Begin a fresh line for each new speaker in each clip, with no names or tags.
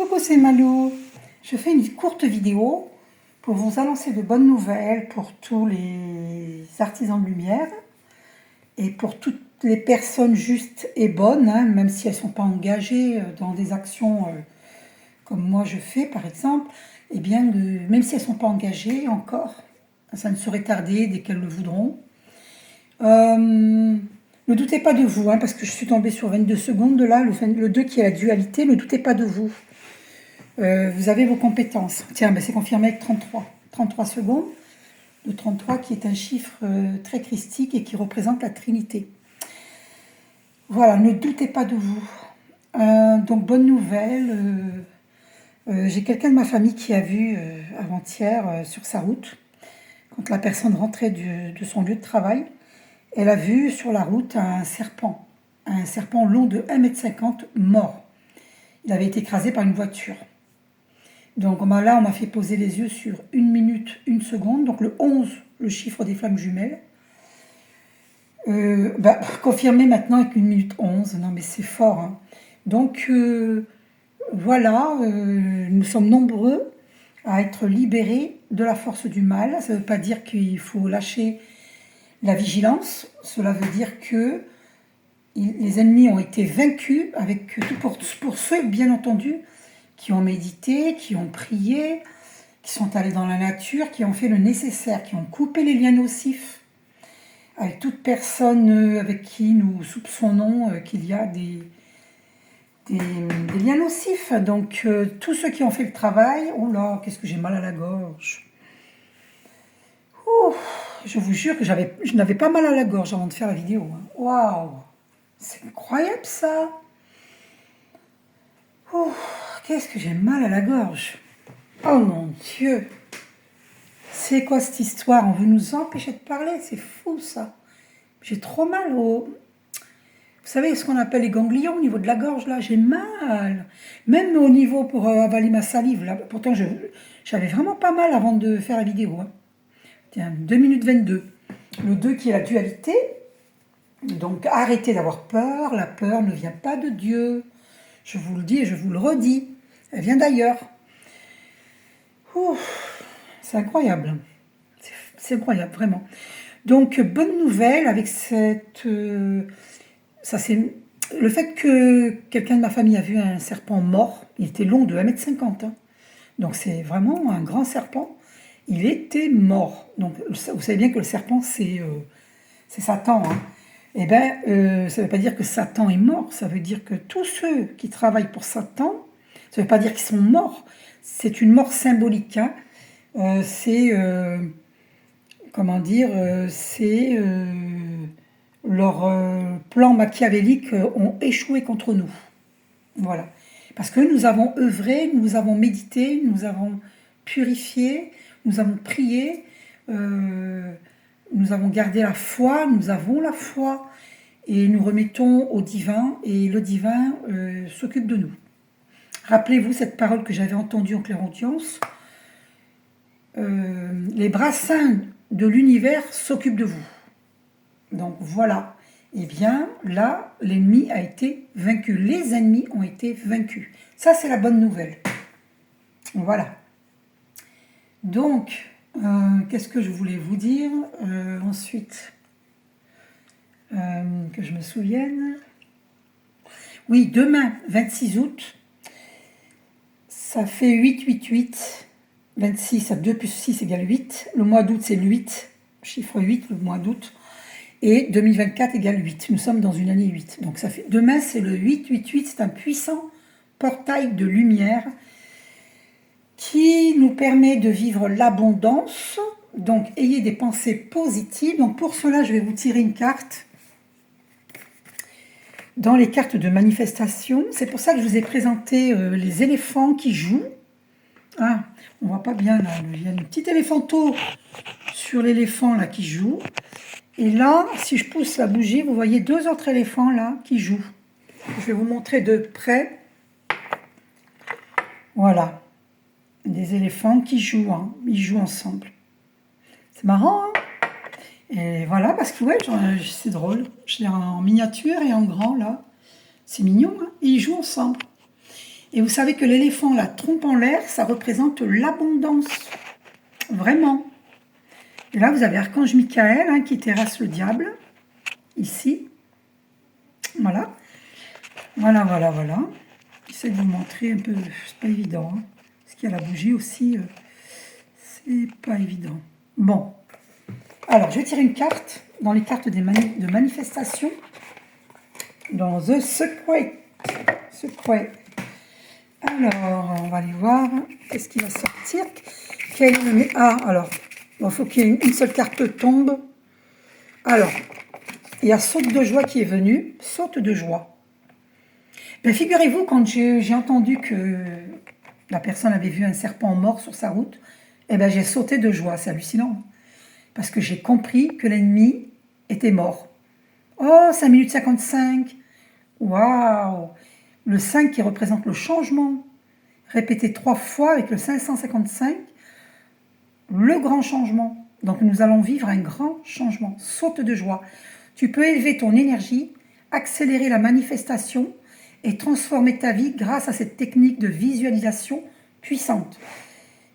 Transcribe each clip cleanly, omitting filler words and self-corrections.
Coucou, c'est Malou. Je fais une courte vidéo pour vous annoncer de bonnes nouvelles pour tous les artisans de lumière et pour toutes les personnes justes et bonnes, hein, même si elles ne sont pas engagées dans des actions comme moi je fais par exemple, et bien même si elles ne sont pas engagées encore, ça ne saurait tarder dès qu'elles le voudront. Ne doutez pas de vous, hein, parce que je suis tombée sur 22 secondes là, le 2 qui est la dualité, ne doutez pas de vous. Vous avez vos compétences. Tiens, ben c'est confirmé avec 33. 33 secondes. Le 33 qui est un chiffre très christique et qui représente la Trinité. Voilà, ne doutez pas de vous. Donc, bonne nouvelle. J'ai quelqu'un de ma famille qui a vu avant-hier sur sa route, quand la personne rentrait de son lieu de travail, elle a vu sur la route un serpent long de 1,50 m mort. Il avait été écrasé par une voiture. Donc là, on m'a fait poser les yeux sur 1 minute, 1 seconde, donc le 11, le chiffre des flammes jumelles. Confirmé maintenant avec 1 minute 11, non mais c'est fort. Hein. Donc voilà, nous sommes nombreux à être libérés de la force du mal. Ça ne veut pas dire qu'il faut lâcher la vigilance, cela veut dire que les ennemis ont été vaincus, avec tout pour ceux, bien entendu, qui ont médité, qui ont prié, qui sont allés dans la nature, qui ont fait le nécessaire, qui ont coupé les liens nocifs avec toute personne avec qui nous soupçonnons qu'il y a des liens nocifs. Donc, tous ceux qui ont fait le travail, oh là, qu'est-ce que j'ai mal à la gorge. Ouh, je vous jure que je n'avais pas mal à la gorge avant de faire la vidéo. Waouh, c'est incroyable ça. Ouh. Qu'est-ce que j'ai mal à la gorge. Oh mon Dieu. C'est quoi cette histoire? On veut nous empêcher de parler. C'est fou ça. J'ai trop mal au... Vous savez ce qu'on appelle les ganglions au niveau de la gorge là? J'ai mal. Même au niveau pour avaler ma salive là. Pourtant j'avais vraiment pas mal avant de faire la vidéo. Hein. Tiens, 2 minutes 22. Le 2 qui est la dualité. Donc arrêtez d'avoir peur. La peur ne vient pas de Dieu. Je vous le dis et je vous le redis. Elle vient d'ailleurs. C'est incroyable. C'est incroyable, vraiment. Donc, bonne nouvelle avec cette... ça c'est le fait que quelqu'un de ma famille a vu un serpent mort. Il était long de 1,50 m. Hein. Donc, c'est vraiment un grand serpent. Il était mort. Donc, vous savez bien que le serpent, c'est Satan. Hein. Eh bien, ça ne veut pas dire que Satan est mort. Ça veut dire que tous ceux qui travaillent pour Satan... Ça ne veut pas dire qu'ils sont morts, c'est une mort symbolique. Hein. Comment dire, leurs plans machiavéliques ont échoué contre nous. Voilà. Parce que nous avons œuvré, nous avons médité, nous avons purifié, nous avons prié, nous avons gardé la foi, nous avons la foi, et nous remettons au divin, et le divin s'occupe de nous. Rappelez-vous cette parole que j'avais entendue en clairaudience. Les bras saints de l'univers s'occupent de vous. Donc voilà. Eh bien, là, l'ennemi a été vaincu. Les ennemis ont été vaincus. Ça, c'est la bonne nouvelle. Voilà. Donc, qu'est-ce que je voulais vous dire ensuite que je me souvienne. Oui, demain, 26 août, ça fait 8, 8, 8. 26, 2 plus 6 égale 8. Le mois d'août, c'est le 8. Chiffre 8, le mois d'août. Et 2024 égale 8. Nous sommes dans une année 8. Donc ça fait... Demain, c'est le 8, 8, 8. C'est un puissant portail de lumière qui nous permet de vivre l'abondance. Donc, ayez des pensées positives. Donc, pour cela, je vais vous tirer une carte. Dans les cartes de manifestation, c'est pour ça que je vous ai présenté les éléphants qui jouent. Ah, on voit pas bien là, il y a un petit éléphanteau sur l'éléphant là qui joue. Et là, si je pousse la bougie, vous voyez 2 autres éléphants là qui jouent. Je vais vous montrer de près. Voilà, des éléphants qui jouent, hein. Ils jouent ensemble. C'est marrant, hein? Et voilà, parce que ouais, c'est drôle. Je l'ai en miniature et en grand, là. C'est mignon, hein? Et ils jouent ensemble. Et vous savez que l'éléphant, la trompe en l'air, ça représente l'abondance. Vraiment. Et là, vous avez Archange Michael hein, qui terrasse le diable. Ici. Voilà. Voilà, voilà, voilà. J'essaie de vous montrer un peu. C'est pas évident. Hein, parce qu'il y a la bougie aussi. C'est pas évident. Bon. Alors, je vais tirer une carte dans les cartes de manifestation. Dans The Secret. Secret. Alors, on va aller voir. Qu'est-ce qui va sortir? Ah, alors, il faut qu'il y ait une seule carte tombe. Alors, il y a Saute de joie qui est venu. Saute de joie. Ben, figurez-vous, quand j'ai entendu que la personne avait vu un serpent mort sur sa route, eh ben, j'ai sauté de joie. C'est hallucinant. Parce que j'ai compris que l'ennemi était mort. Oh, 5 minutes 55. Waouh! Le 5 qui représente le changement. Répété 3 fois avec le 555. Le grand changement. Donc nous allons vivre un grand changement. Saute de joie. Tu peux élever ton énergie, accélérer la manifestation et transformer ta vie grâce à cette technique de visualisation puissante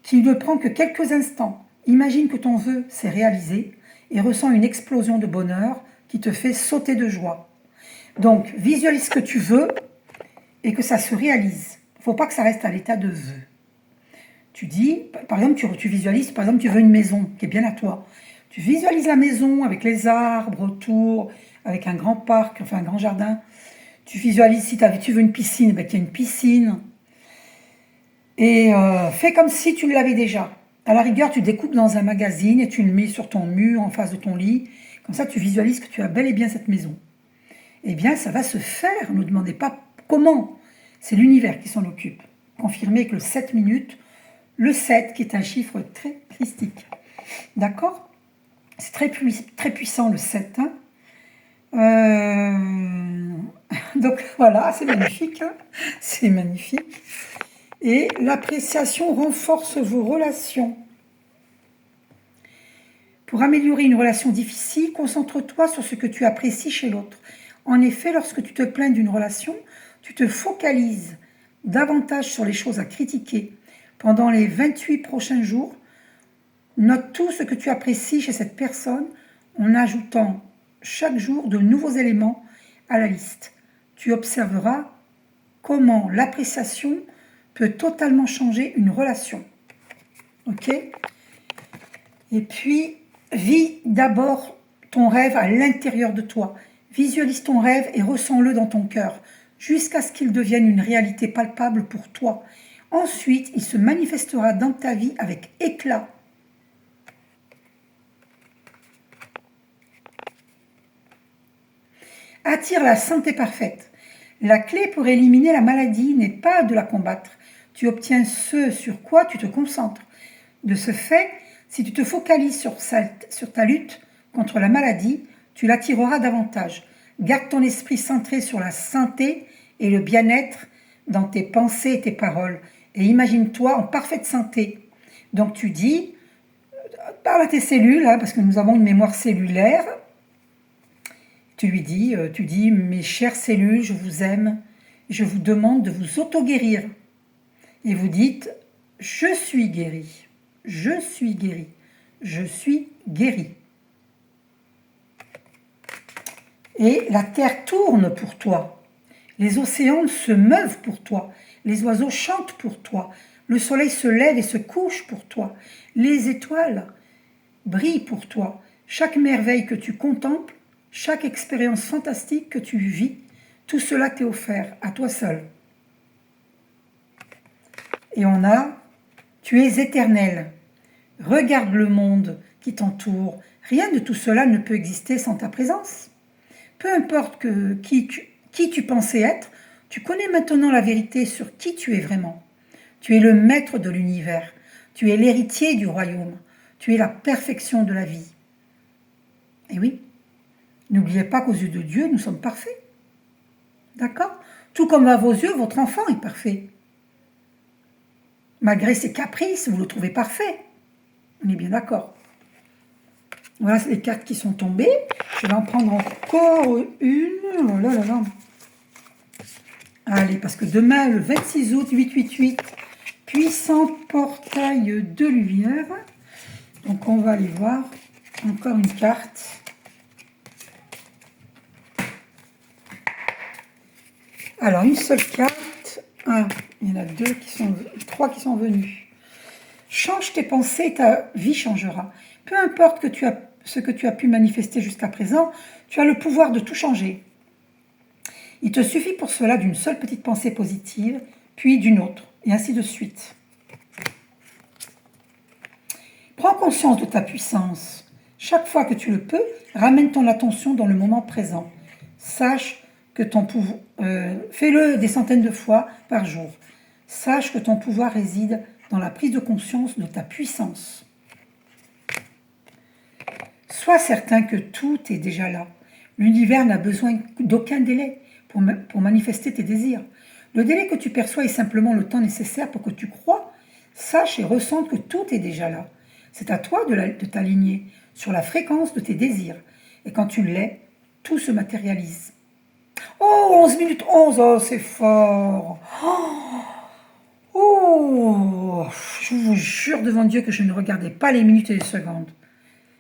qui ne prend que quelques instants. Imagine que ton vœu s'est réalisé et ressens une explosion de bonheur qui te fait sauter de joie. Donc visualise ce que tu veux et que ça se réalise. Il ne faut pas que ça reste à l'état de vœu. Tu dis, par exemple, tu visualises, par exemple, tu veux une maison qui est bien à toi. Tu visualises la maison avec les arbres autour, avec un grand parc, enfin un grand jardin. Tu visualises, si tu veux une piscine, ben, qu'il y a une piscine. Et fais comme si tu l'avais déjà. À la rigueur, tu découpes dans un magazine et tu le mets sur ton mur, en face de ton lit. Comme ça, tu visualises que tu as bel et bien cette maison. Eh bien, ça va se faire. Ne demandez pas comment. C'est l'univers qui s'en occupe. Confirmé que le 7 minutes, le 7 qui est un chiffre très christique. D'accord? C'est très puissant le 7. Hein. Donc voilà, c'est magnifique. Hein, c'est magnifique. Et l'appréciation renforce vos relations. Pour améliorer une relation difficile, concentre-toi sur ce que tu apprécies chez l'autre. En effet, lorsque tu te plains d'une relation, tu te focalises davantage sur les choses à critiquer. Pendant les 28 prochains jours, note tout ce que tu apprécies chez cette personne en ajoutant chaque jour de nouveaux éléments à la liste. Tu observeras comment l'appréciation peut totalement changer une relation. Ok? Et puis, vis d'abord ton rêve à l'intérieur de toi. Visualise ton rêve et ressens-le dans ton cœur, jusqu'à ce qu'il devienne une réalité palpable pour toi. Ensuite, il se manifestera dans ta vie avec éclat. Attire la santé parfaite. La clé pour éliminer la maladie n'est pas de la combattre. Tu obtiens ce sur quoi tu te concentres. De ce fait, si tu te focalises sur ta lutte contre la maladie, tu l'attireras davantage. Garde ton esprit centré sur la santé et le bien-être dans tes pensées et tes paroles. Et imagine-toi en parfaite santé. Donc tu dis, parle à tes cellules, hein, parce que nous avons une mémoire cellulaire. Tu dis, mes chères cellules, je vous aime. Je vous demande de vous auto-guérir. Et vous dites, je suis guéri. Je suis guéri. Je suis guéri. Et la terre tourne pour toi. Les océans se meuvent pour toi. Les oiseaux chantent pour toi. Le soleil se lève et se couche pour toi. Les étoiles brillent pour toi. Chaque merveille que tu contemples, chaque expérience fantastique que tu vis, tout cela t'est offert à toi seul. Et on a, tu es éternel. Regarde le monde qui t'entoure. Rien de tout cela ne peut exister sans ta présence. Peu importe qui tu pensais être, tu connais maintenant la vérité sur qui tu es vraiment. Tu es le maître de l'univers. Tu es l'héritier du royaume. Tu es la perfection de la vie. Et oui, n'oubliez pas qu'aux yeux de Dieu, nous sommes parfaits. D'accord? Tout comme à vos yeux, votre enfant est parfait. Malgré ses caprices, vous le trouvez parfait. On est bien d'accord. Voilà, c'est les cartes qui sont tombées. Je vais en prendre encore une. Oh là là là. Allez, parce que demain, le 26 août, 888, puissant portail de lumière. Donc, on va aller voir encore une carte. Alors, une seule carte. Ah, il y en a trois qui sont venus. Change tes pensées, ta vie changera. Peu importe ce que tu as pu manifester jusqu'à présent, tu as le pouvoir de tout changer. Il te suffit pour cela d'une seule petite pensée positive, puis d'une autre, et ainsi de suite. Prends conscience de ta puissance. Chaque fois que tu le peux, ramène ton attention dans le moment présent. Sache que ton pouvoir... fais-le des centaines de fois par jour. Sache que ton pouvoir réside dans la prise de conscience de ta puissance. Sois certain que tout est déjà là. L'univers n'a besoin d'aucun délai pour manifester tes désirs. Le délai que tu perçois est simplement le temps nécessaire pour que tu crois, sache et ressente que tout est déjà là. C'est à toi de t'aligner sur la fréquence de tes désirs. Et quand tu l'es, tout se matérialise. Oh, 11 minutes 11, oh, c'est fort. Oh, je vous jure devant Dieu que je ne regardais pas les minutes et les secondes.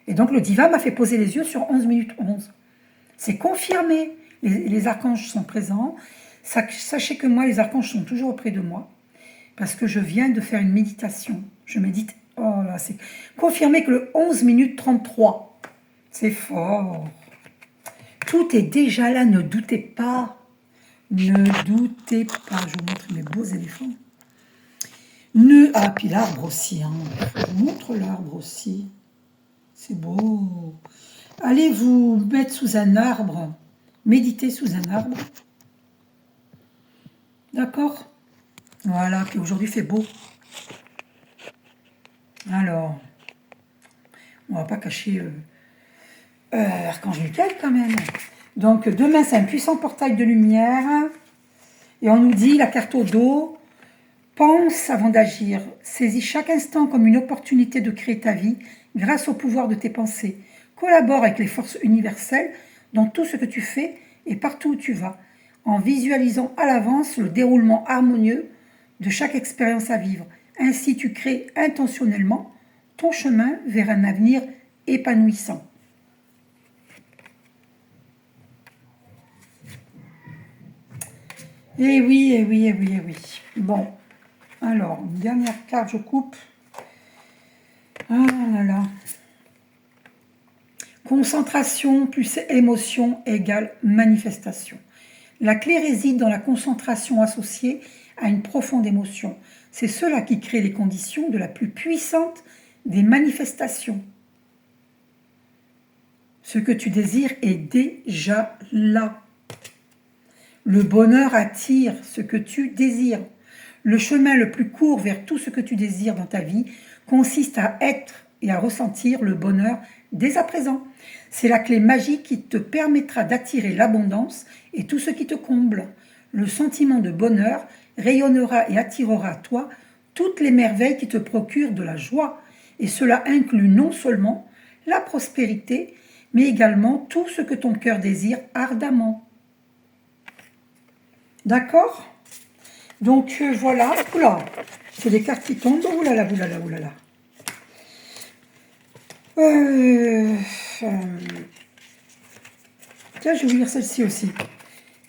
Et donc le divin m'a fait poser les yeux sur 11 minutes 11. C'est confirmé. Les archanges sont présents. Sachez que moi, les archanges sont toujours auprès de moi. Parce que je viens de faire une méditation. Je médite. Oh là, c'est confirmé que le 11 minutes 33. C'est fort. Tout est déjà là, ne doutez pas. Ne doutez pas. Je vous montre mes beaux éléphants. Ah, puis l'arbre aussi. Hein. Je vous montre l'arbre aussi. C'est beau. Allez vous mettre sous un arbre. Méditez sous un arbre. D'accord? Voilà, puis aujourd'hui il fait beau. Alors, on va pas cacher Archange Michael quand même. Donc demain c'est un puissant portail de lumière. Et on nous dit, la carte au dos, pense avant d'agir. Saisis chaque instant comme une opportunité de créer ta vie grâce au pouvoir de tes pensées. Collabore avec les forces universelles dans tout ce que tu fais et partout où tu vas, en visualisant à l'avance le déroulement harmonieux de chaque expérience à vivre. Ainsi, tu crées intentionnellement ton chemin vers un avenir épanouissant. Eh oui, eh oui, eh oui, eh oui. Bon, alors, une dernière carte, je coupe. Ah là là. Concentration plus émotion égale manifestation. La clé réside dans la concentration associée à une profonde émotion. C'est cela qui crée les conditions de la plus puissante des manifestations. Ce que tu désires est déjà là. Le bonheur attire ce que tu désires. Le chemin le plus court vers tout ce que tu désires dans ta vie consiste à être et à ressentir le bonheur dès à présent. C'est la clé magique qui te permettra d'attirer l'abondance et tout ce qui te comble. Le sentiment de bonheur rayonnera et attirera à toi toutes les merveilles qui te procurent de la joie. Et cela inclut non seulement la prospérité, mais également tout ce que ton cœur désire ardemment. D'accord? Donc voilà. Oula, c'est des cartes qui tombent. Oulala, oulala, oulala. Tiens, je vais vous lire celle-ci aussi.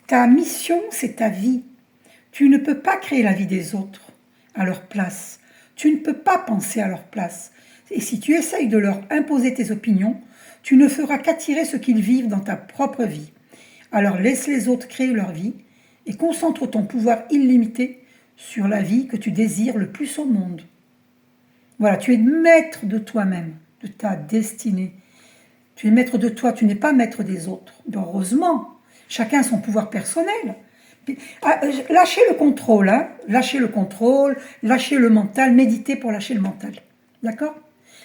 Ta mission, c'est ta vie. Tu ne peux pas créer la vie des autres à leur place. Tu ne peux pas penser à leur place. Et si tu essayes de leur imposer tes opinions, tu ne feras qu'attirer ce qu'ils vivent dans ta propre vie. Alors laisse les autres créer leur vie et concentre ton pouvoir illimité sur la vie que tu désires le plus au monde. Voilà, tu es maître de toi-même, de ta destinée. Tu es maître de toi, tu n'es pas maître des autres. Heureusement, chacun a son pouvoir personnel. Lâchez le contrôle, hein. Lâchez le contrôle, lâchez le mental, méditez pour lâcher le mental. D'accord?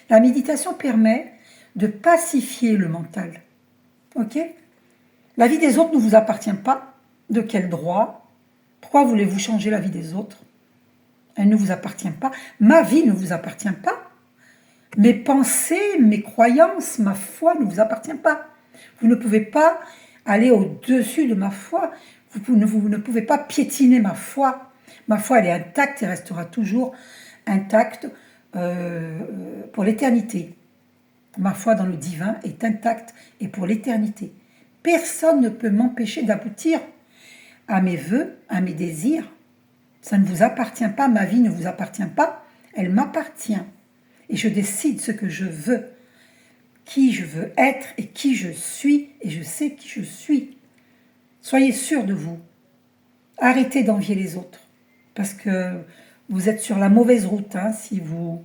La méditation permet de pacifier le mental. Ok? La vie des autres ne vous appartient pas. De quel droit? Pourquoi voulez-vous changer la vie des autres? Elle ne vous appartient pas. Ma vie ne vous appartient pas. Mes pensées, mes croyances, ma foi ne vous appartient pas. Vous ne pouvez pas aller au-dessus de ma foi. Vous ne pouvez pas piétiner ma foi. Ma foi, elle est intacte et restera toujours intacte pour l'éternité. Ma foi dans le divin est intacte et pour l'éternité. Personne ne peut m'empêcher d'aboutir à mes vœux, à mes désirs. Ça ne vous appartient pas, ma vie ne vous appartient pas, elle m'appartient. Et je décide ce que je veux, qui je veux être et qui je suis, et je sais qui je suis. Soyez sûrs de vous. Arrêtez d'envier les autres, parce que vous êtes sur la mauvaise route si vous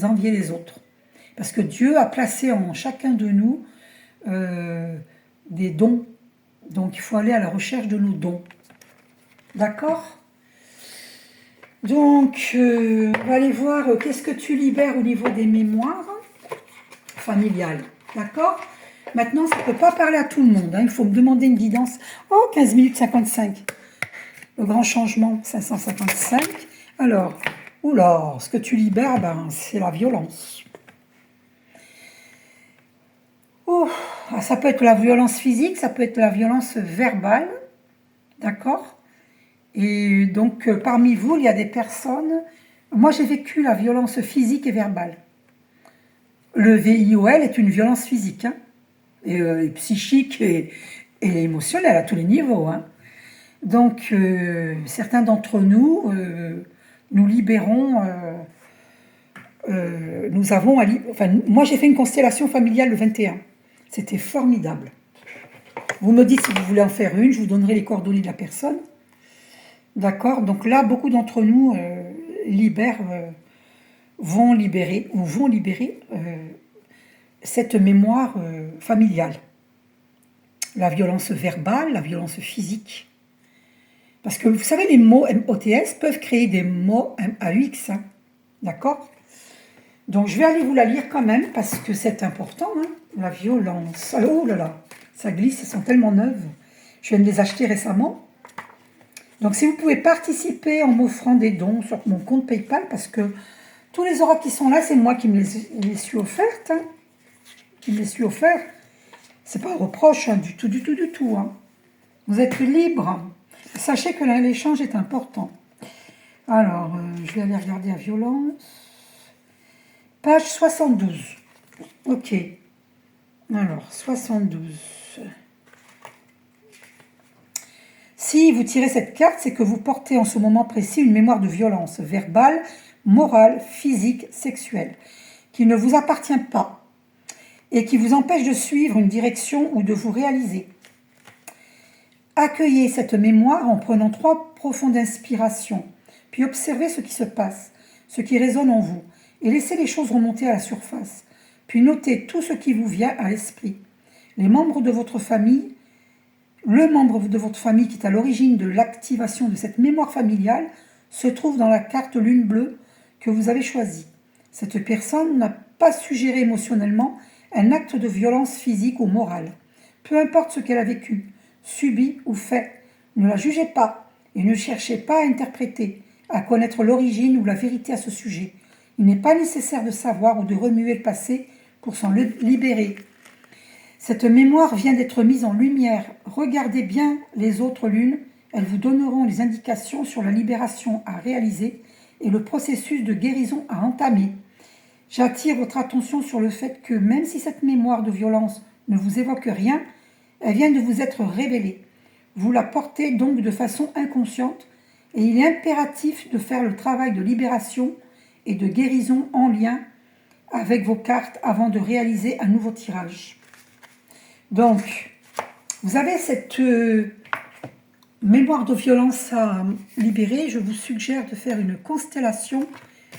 enviez les autres. Parce que Dieu a placé en chacun de nous des dons. Donc il faut aller à la recherche de nos dons. D'accord ? Donc, on va aller voir qu'est-ce que tu libères au niveau des mémoires familiales. D'accord ? Maintenant, ça ne peut pas parler à tout le monde. Il faut me demander une guidance. Oh, 15 minutes 55. Le grand changement, 555. Alors, oula, ce que tu libères, c'est la violence. Oh, ça peut être la violence physique, ça peut être la violence verbale. D'accord ? Et donc, parmi vous, il y a des personnes... Moi, j'ai vécu la violence physique et verbale. Le VIOL est une violence physique, et psychique et émotionnelle à tous les niveaux. Donc, certains d'entre nous, nous libérons... nous avons... moi, j'ai fait une constellation familiale le 21. C'était formidable. Vous me dites si vous voulez en faire une, je vous donnerai les coordonnées de la personne. D'accord, donc là, beaucoup d'entre nous vont libérer cette mémoire familiale. La violence verbale, la violence physique. Parce que vous savez, les mots MOTS peuvent créer des mots MAUX. D'accord ? Donc je vais aller vous la lire quand même, parce que c'est important, la violence. Oh là là, ça glisse, elles sont tellement neuves. Je viens de les acheter récemment. Donc, si vous pouvez participer en m'offrant des dons sur mon compte PayPal, parce que tous les oracles qui sont là, c'est moi qui me les suis offertes. Qui me les suis offerts. C'est pas un reproche du tout. Vous êtes libre. Sachez que l'échange est important. Alors, je vais aller regarder la violence. Page 72. Ok. Alors, 72. Si vous tirez cette carte, c'est que vous portez en ce moment précis une mémoire de violence verbale, morale, physique, sexuelle, qui ne vous appartient pas et qui vous empêche de suivre une direction ou de vous réaliser. Accueillez cette mémoire en prenant 3 profondes inspirations, puis observez ce qui se passe, ce qui résonne en vous, et laissez les choses remonter à la surface, puis notez tout ce qui vous vient à l'esprit. Les membres de votre famille, le membre de votre famille qui est à l'origine de l'activation de cette mémoire familiale se trouve dans la carte lune bleue que vous avez choisie. Cette personne n'a pas suggéré émotionnellement un acte de violence physique ou morale. Peu importe ce qu'elle a vécu, subi ou fait, ne la jugez pas et ne cherchez pas à interpréter, à connaître l'origine ou la vérité à ce sujet. Il n'est pas nécessaire de savoir ou de remuer le passé pour s'en libérer. Cette mémoire vient d'être mise en lumière. Regardez bien les autres lunes. Elles vous donneront les indications sur la libération à réaliser et le processus de guérison à entamer. J'attire votre attention sur le fait que même si cette mémoire de violence ne vous évoque rien, elle vient de vous être révélée. Vous la portez donc de façon inconsciente et il est impératif de faire le travail de libération et de guérison en lien avec vos cartes avant de réaliser un nouveau tirage. Donc, vous avez cette mémoire de violence à libérer. Je vous suggère de faire une constellation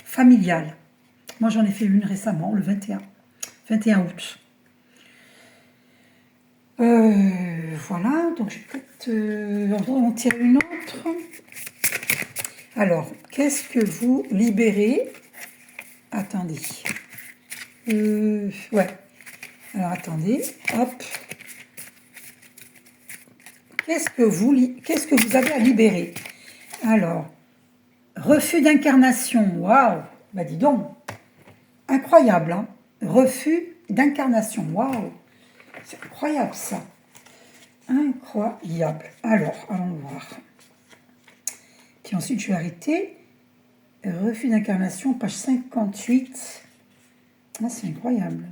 familiale. Moi, j'en ai fait une récemment, le 21 août. Voilà, donc je vais peut-être en tirer une autre. Alors, qu'est-ce que vous libérez? Attendez. Ouais. Alors, attendez. Hop. Qu'est-ce que vous avez à libérer? Alors, refus d'incarnation. Waouh! Bah dis donc. Incroyable, hein? Refus d'incarnation. Waouh! C'est incroyable, ça. Incroyable. Alors, allons voir. Puis ensuite, je vais arrêter. Refus d'incarnation, page 58. Ah, c'est incroyable.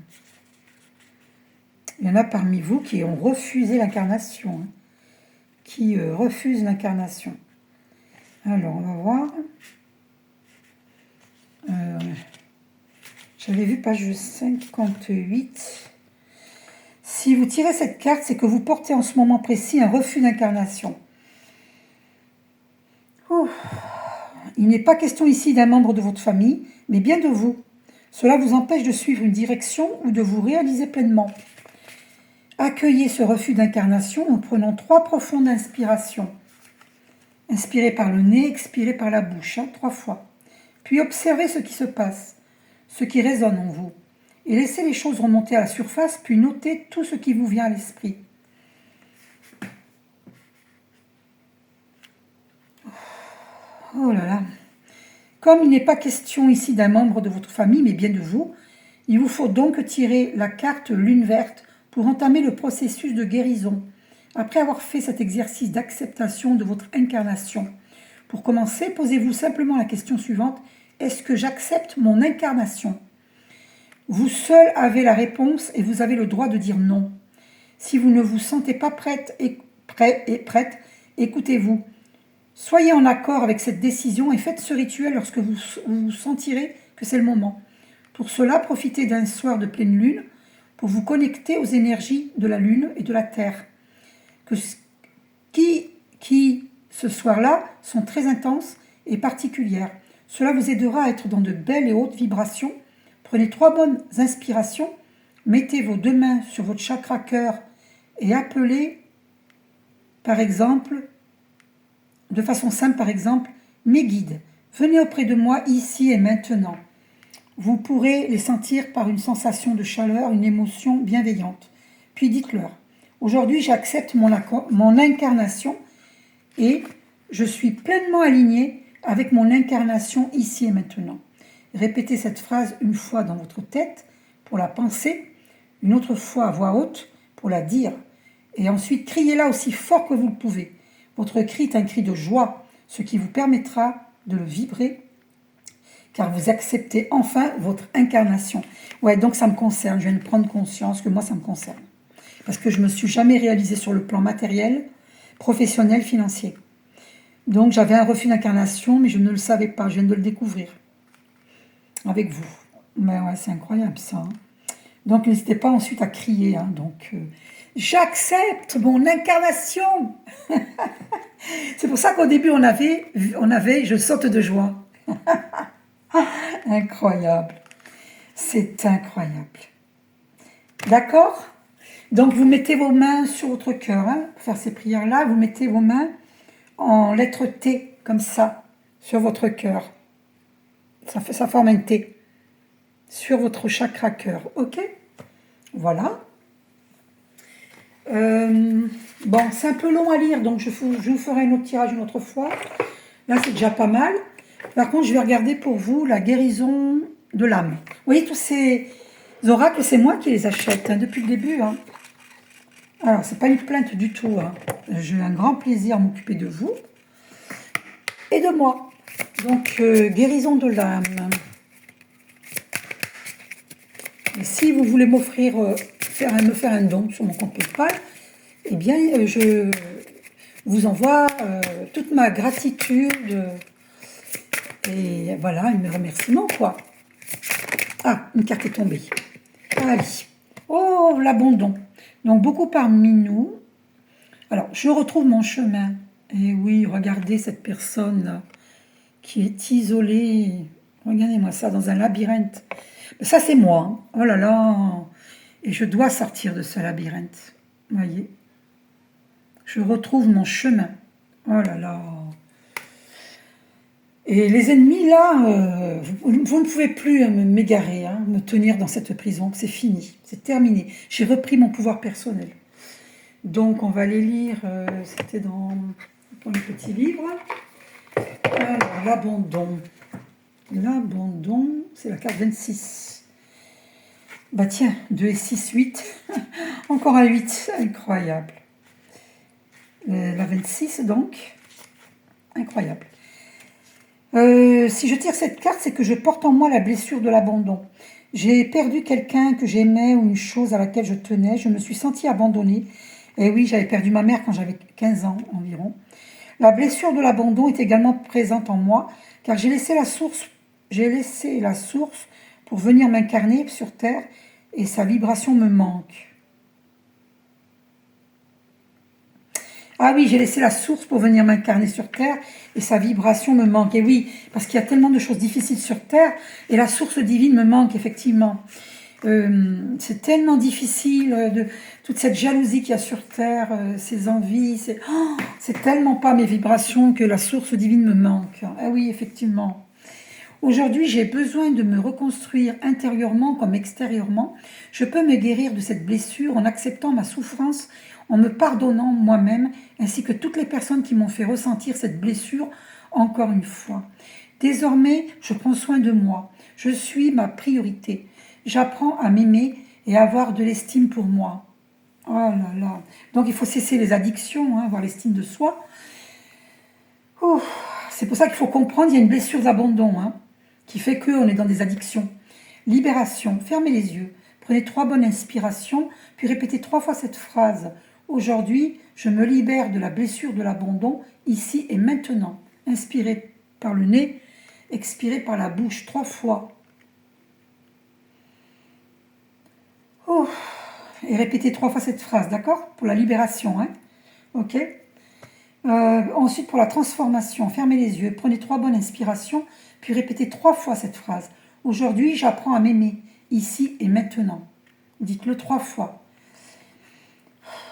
Il y en a parmi vous qui ont refusé l'incarnation. Hein, qui refusent l'incarnation. Alors, on va voir. J'avais vu page 58. Si vous tirez cette carte, c'est que vous portez en ce moment précis un refus d'incarnation. Il n'est pas question ici d'un membre de votre famille, mais bien de vous. Cela vous empêche de suivre une direction ou de vous réaliser pleinement. Accueillez ce refus d'incarnation en prenant 3 profondes inspirations. Inspirez par le nez, expirez par la bouche, 3 fois. Puis observez ce qui se passe, ce qui résonne en vous. Et laissez les choses remonter à la surface, puis notez tout ce qui vous vient à l'esprit. Oh là là. Comme il n'est pas question ici d'un membre de votre famille, mais bien de vous, il vous faut donc tirer la carte lune verte pour entamer le processus de guérison. Après avoir fait cet exercice d'acceptation de votre incarnation, pour commencer, posez-vous simplement la question suivante. Est-ce que j'accepte mon incarnation ? Vous seul avez la réponse et vous avez le droit de dire non. Si vous ne vous sentez pas prête, écoutez-vous. Soyez en accord avec cette décision et faites ce rituel lorsque vous sentirez que c'est le moment. Pour cela, profitez d'un soir de pleine lune pour vous connecter aux énergies de la lune et de la terre, qui ce soir-là, sont très intenses et particulières. Cela vous aidera à être dans de belles et hautes vibrations. Prenez 3 bonnes inspirations, mettez vos 2 mains sur votre chakra cœur et appelez, par exemple, de façon simple, par exemple, mes guides. Venez auprès de moi ici et maintenant. Vous pourrez les sentir par une sensation de chaleur, une émotion bienveillante. Puis dites-leur, aujourd'hui j'accepte mon incarnation et je suis pleinement alignée avec mon incarnation ici et maintenant. Répétez cette phrase une fois dans votre tête pour la penser, une autre fois à voix haute pour la dire, et ensuite criez-la aussi fort que vous le pouvez. Votre cri est un cri de joie, ce qui vous permettra de le vibrer, car vous acceptez enfin votre incarnation. Ouais, donc ça me concerne, je viens de prendre conscience que moi ça me concerne. Parce que je ne me suis jamais réalisée sur le plan matériel, professionnel, financier. Donc j'avais un refus d'incarnation, mais je ne le savais pas, je viens de le découvrir. Avec vous. Mais ouais, c'est incroyable ça. Hein. Donc n'hésitez pas ensuite à crier. Hein. Donc j'accepte mon incarnation. C'est pour ça qu'au début on avait je saute de joie. Incroyable. C'est incroyable. D'accord ? Donc vous mettez vos mains sur votre cœur. Hein, pour faire ces prières-là, vous mettez vos mains en lettre T, comme ça, sur votre cœur. Ça forme un T sur votre chakra cœur. Ok ? Voilà. Bon, c'est un peu long à lire, donc je vous ferai un autre tirage une autre fois. Là, c'est déjà pas mal. Par contre, je vais regarder pour vous la guérison de l'âme. Vous voyez, tous ces oracles, c'est moi qui les achète hein, depuis le début. Hein. Alors, c'est pas une plainte du tout. Hein. J'ai un grand plaisir à m'occuper de vous et de moi. Donc, guérison de l'âme. Et si vous voulez m'offrir, me faire un don sur mon compte PayPal, eh bien, je vous envoie toute ma gratitude et voilà, mes remerciements, quoi. Ah, une carte est tombée. Allez. Oh, l'abandon. Donc, beaucoup parmi nous. Alors, je retrouve mon chemin. Et oui, regardez cette personne-là qui est isolée. Regardez-moi ça, dans un labyrinthe. Ça, c'est moi. Hein. Oh là là. Et je dois sortir de ce labyrinthe. Vous voyez ? Je retrouve mon chemin. Oh là là. Et les ennemis, là, vous ne pouvez plus m'égarer, hein, me tenir dans cette prison. C'est fini, c'est terminé. J'ai repris mon pouvoir personnel. Donc, on va les lire. C'était dans le petit livre. Alors, l'abandon. L'abandon, c'est la carte 26. Bah tiens, 2 et 6, 8. Encore un 8, incroyable. La 26 donc. Incroyable. Si je tire cette carte, c'est que je porte en moi la blessure de l'abandon. J'ai perdu quelqu'un que j'aimais ou une chose à laquelle je tenais. Je me suis sentie abandonnée. Et oui, j'avais perdu ma mère quand j'avais 15 ans environ. La blessure de l'abandon est également présente en moi, car j'ai laissé la source pour venir m'incarner sur Terre et sa vibration me manque. Ah oui, j'ai laissé la source pour venir m'incarner sur Terre et sa vibration me manque. Et oui, parce qu'il y a tellement de choses difficiles sur Terre et la source divine me manque, effectivement. C'est tellement difficile, toute cette jalousie qu'il y a sur Terre, ces envies, c'est tellement pas mes vibrations que la source divine me manque. Ah oui, effectivement. Aujourd'hui, j'ai besoin de me reconstruire intérieurement comme extérieurement. Je peux me guérir de cette blessure en acceptant ma souffrance, en me pardonnant moi-même, ainsi que toutes les personnes qui m'ont fait ressentir cette blessure encore une fois. Désormais, je prends soin de moi. Je suis ma priorité. J'apprends à m'aimer et à avoir de l'estime pour moi. Oh là là. Donc il faut cesser les addictions, avoir l'estime de soi. C'est pour ça qu'il faut comprendre, il y a une blessure d'abandon, qui fait qu'on est dans des addictions. Libération, fermez les yeux, prenez 3 bonnes inspirations, puis répétez 3 fois cette phrase. Aujourd'hui, je me libère de la blessure de l'abandon, ici et maintenant. Inspirez par le nez, expirez par la bouche 3 fois. Et répétez 3 fois cette phrase, d'accord? Pour la libération, ok? Ensuite, pour la transformation, fermez les yeux, prenez 3 bonnes inspirations, puis répétez 3 fois cette phrase. Aujourd'hui, j'apprends à m'aimer, ici et maintenant. Dites-le 3 fois.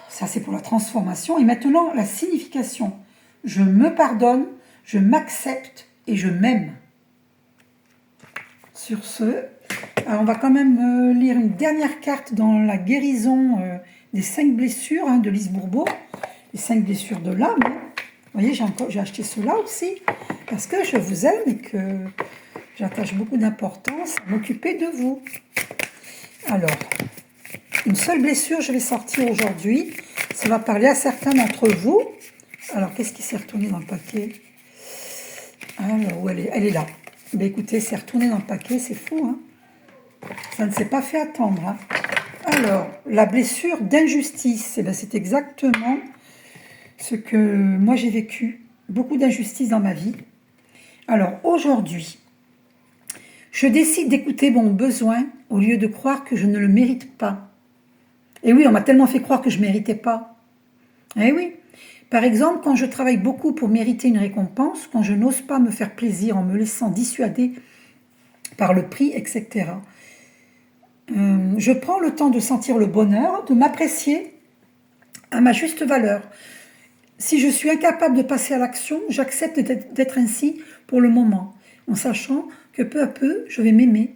Ça, c'est pour la transformation. Et maintenant, la signification. Je me pardonne, je m'accepte et je m'aime. Sur ce, alors on va quand même lire une dernière carte dans la guérison des 5 blessures de Lise Bourbeau. Les 5 blessures de l'âme. Vous voyez, j'ai acheté cela aussi parce que je vous aime et que j'attache beaucoup d'importance à m'occuper de vous. Alors, une seule blessure, je vais sortir aujourd'hui. Ça va parler à certains d'entre vous. Alors, qu'est-ce qui s'est retourné dans le paquet? Alors, où elle est là. Ben, écoutez, c'est retourné dans le paquet, c'est fou. Ça ne s'est pas fait attendre. Alors, la blessure d'injustice, ben, c'est exactement ce que moi j'ai vécu. Beaucoup d'injustice dans ma vie. Alors, aujourd'hui, je décide d'écouter mon besoin au lieu de croire que je ne le mérite pas. Et oui, on m'a tellement fait croire que je ne méritais pas. Eh oui. Par exemple, quand je travaille beaucoup pour mériter une récompense, quand je n'ose pas me faire plaisir en me laissant dissuader par le prix, etc. Je prends le temps de sentir le bonheur, de m'apprécier à ma juste valeur. Si je suis incapable de passer à l'action, j'accepte d'être ainsi pour le moment, en sachant que peu à peu, je vais m'aimer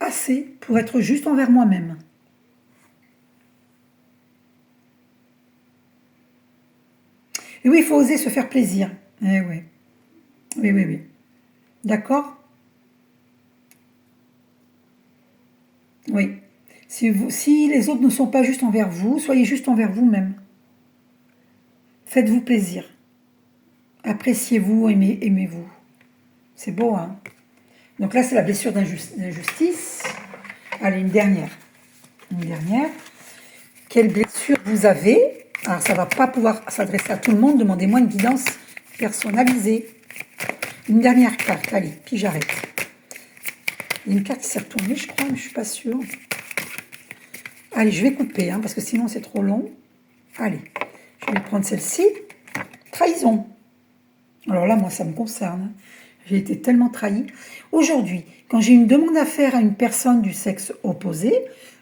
assez pour être juste envers moi-même. Et oui, il faut oser se faire plaisir. Eh oui. Oui. D'accord? Oui. Si les autres ne sont pas justes envers vous, soyez juste envers vous-même. Faites-vous plaisir. Appréciez-vous, aimez-vous. C'est beau, Donc là, c'est la blessure d'injustice. Allez, une dernière. Quelle blessure vous avez? Alors, ça ne va pas pouvoir s'adresser à tout le monde. Demandez-moi une guidance personnalisée. Une dernière carte. Allez, puis j'arrête. Il y a une carte qui s'est retournée, je crois, mais je ne suis pas sûre. Allez, je vais couper, parce que sinon c'est trop long. Allez, je vais prendre celle-ci. Trahison. Alors là, moi, ça me concerne. J'ai été tellement trahie. Aujourd'hui, quand j'ai une demande à faire à une personne du sexe opposé,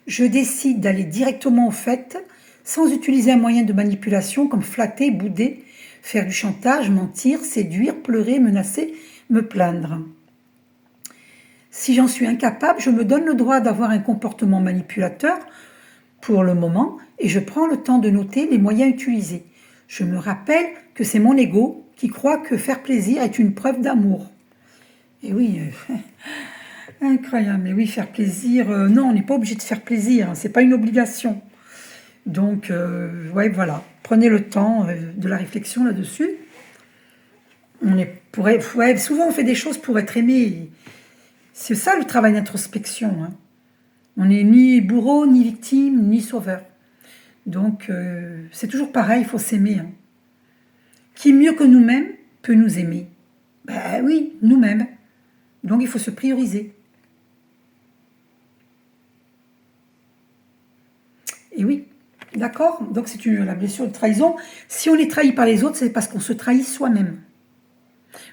je décide d'aller directement au fait, sans utiliser un moyen de manipulation comme flatter, bouder, faire du chantage, mentir, séduire, pleurer, menacer, me plaindre. Si j'en suis incapable, je me donne le droit d'avoir un comportement manipulateur pour le moment et je prends le temps de noter les moyens utilisés. Je me rappelle que c'est mon ego qui croit que faire plaisir est une preuve d'amour. Et oui, incroyable. Mais oui, faire plaisir, non, on n'est pas obligé de faire plaisir, c'est pas une obligation. Donc, ouais, voilà. Prenez le temps de la réflexion là-dessus. Ouais, souvent, on fait des choses pour être aimé. C'est ça le travail d'introspection. Hein. On n'est ni bourreau, ni victime, ni sauveur. Donc, c'est toujours pareil, il faut s'aimer. Hein. Qui mieux que nous-mêmes peut nous aimer? Ben oui, nous-mêmes. Donc, il faut se prioriser. Et oui, d'accord? Donc, c'est la blessure de trahison. Si on est trahi par les autres, c'est parce qu'on se trahit soi-même.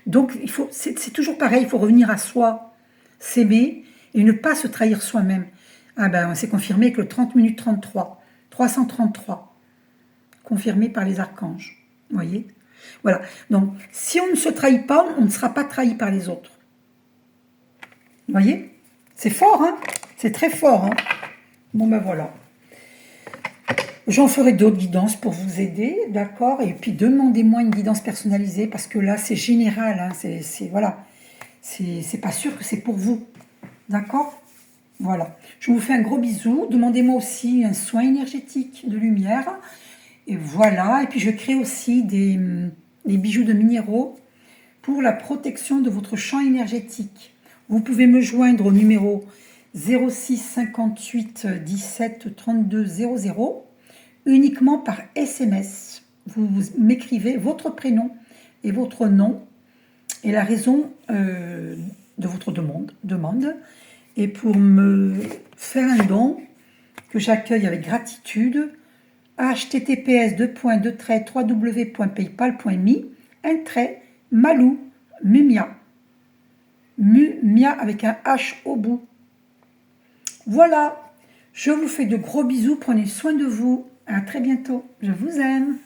Donc, c'est toujours pareil, il faut revenir à soi, s'aimer et ne pas se trahir soi-même. Ah ben, c'est confirmé que le 30 minutes 33, 333, confirmé par les archanges. Vous voyez? Voilà. Donc, si on ne se trahit pas, on ne sera pas trahi par les autres. Vous voyez? C'est fort, hein? C'est très fort, hein? Bon ben voilà. J'en ferai d'autres guidances pour vous aider, d'accord? Et puis demandez-moi une guidance personnalisée parce que là c'est général, hein, voilà, c'est pas sûr que c'est pour vous, d'accord? Voilà. Je vous fais un gros bisou. Demandez-moi aussi un soin énergétique de lumière. Et voilà. Et puis je crée aussi des bijoux de minéraux pour la protection de votre champ énergétique. Vous pouvez me joindre au numéro 06 58 17 32 00 uniquement par SMS. Vous m'écrivez votre prénom et votre nom et la raison de votre demande. Et pour me faire un don que j'accueille avec gratitude, https://www.paypal.me Malou Mumia. Mumia avec un H au bout. Voilà, je vous fais de gros bisous, prenez soin de vous. À très bientôt, je vous aime.